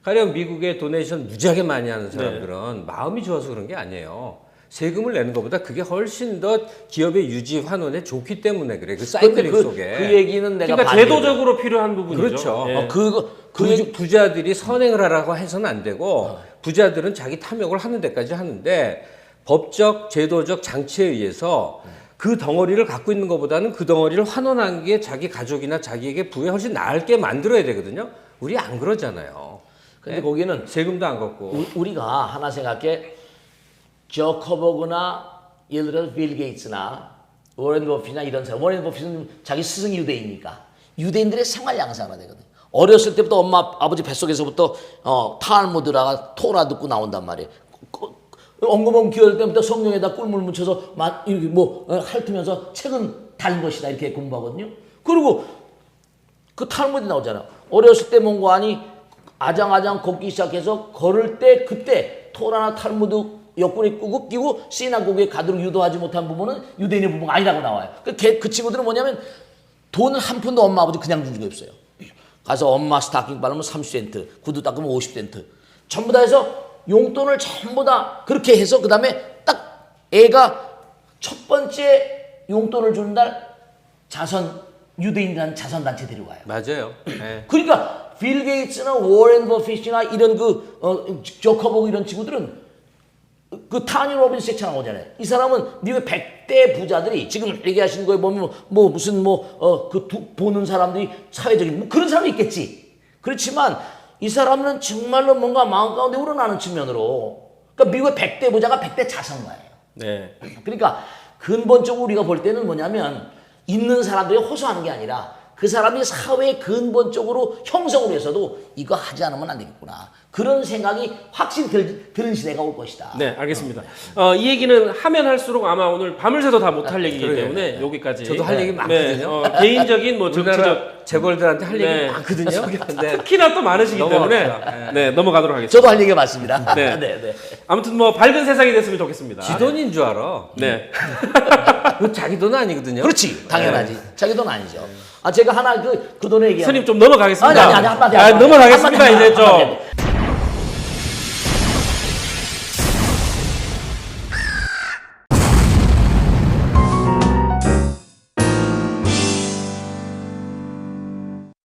가령 미국의 도네이션 무지하게 많이 하는 사람들은 마음이 좋아서 그런 게 아니에요. 세금을 내는 것보다 그게 훨씬 더 기업의 유지 환원에 좋기 때문에 그래. 그 사이클링 속에. 그 얘기는 내가 그러니까 제도적으로 필요한 부분이죠. 그렇죠. 예. 부자들이 선행을 하라고 해서는 안 되고 부자들은 자기 탐욕을 하는 데까지 하는데 법적, 제도적 장치에 의해서 그 덩어리를 갖고 있는 것보다는 그 덩어리를 환원하는 게 자기 가족이나 자기에게 부에 훨씬 나을게 만들어야 되거든요. 우리 안 그러잖아요. 근데 거기는 세금도 안 걷고. 우리가 하나 생각해. 저커버그나 예를 들어서 빌 게이츠나 워렌 버핏이나 이런 사람. 워렌 버핏은 자기 스승이 유대인이니까 유대인들의 생활 양상을 되거든. 어렸을 때부터 엄마 아버지 뱃속에서부터 탈무드라가 토라 듣고 나온단 말이에요. 엉거벙 기어올 때부터 성경에다 꿀물 묻혀서 이렇게 핥으면서 책은 다른 것이다 이렇게 공부하거든요. 그리고 그 탈무드 나오잖아. 어렸을 때 뭔가 하니 아장아장 걷기 시작해서 걸을 때 그때 토라나 탈무드 옆구리 꾹 끼고 시나고그에 가도록 유도하지 못한 부분은 유대인의 부부가 아니라고 나와요. 그 친구들은 뭐냐면 돈을 한 푼도 엄마 아버지 그냥 준 적이 없어요. 가서 엄마 스타킹 바르면 30센트, 구두 닦으면 50센트. 전부 다 해서 용돈을 전부 다 그렇게 해서 그 다음에 딱 애가 첫 번째 용돈을 주는 날 유대인이라는 자선단체 데려가요. 맞아요. 네. 그러니까 빌 게이츠나 워렌 버핏이나 이런 저커버그 이런 친구들은 그 타니 로빈스 책 나오잖아요. 이 사람은 미국 100대 부자들이 지금 얘기하시는 거에 보면 보는 사람들이 사회적인 그런 사람이 있겠지. 그렇지만 이 사람은 정말로 뭔가 마음 가운데 우러나는 측면으로 그러니까 미국의 100대 부자가 100대 자선가예요. 네. 그러니까 근본적으로 우리가 볼 때는 뭐냐면 있는 사람들이 호소하는 게 아니라 그 사람이 사회에 근본적으로 형성을 위해서도 이거 하지 않으면 안 되겠구나. 그런 생각이 확실히 드는 시대가 올 것이다. 네, 알겠습니다. 이 얘기는 하면 할수록 아마 오늘 밤을 새도 다 못할 얘기이기 그러게요. 때문에 여기까지. 저도 할 얘기 많거든요. 개인적인 정치적 우리나라 재벌들한테 할 얘기 네. 많거든요. 근데 특히나 또 많으시기 때문에 넘어갑시다. 넘어가도록 하겠습니다. 저도 할 얘기가 많습니다. 네. 네. 아무튼 밝은 세상이 됐으면 좋겠습니다. 지 돈인 줄 알아. 네. 그 자기 돈 아니거든요. 그렇지, 당연하지. 자기 돈 아니죠. 제가 하나 그 돈에 얘기하면 스님 좀 넘어가겠습니다. 아니, 한마디. 넘어가겠습니다. 한마디, 이제 좀. 한마디.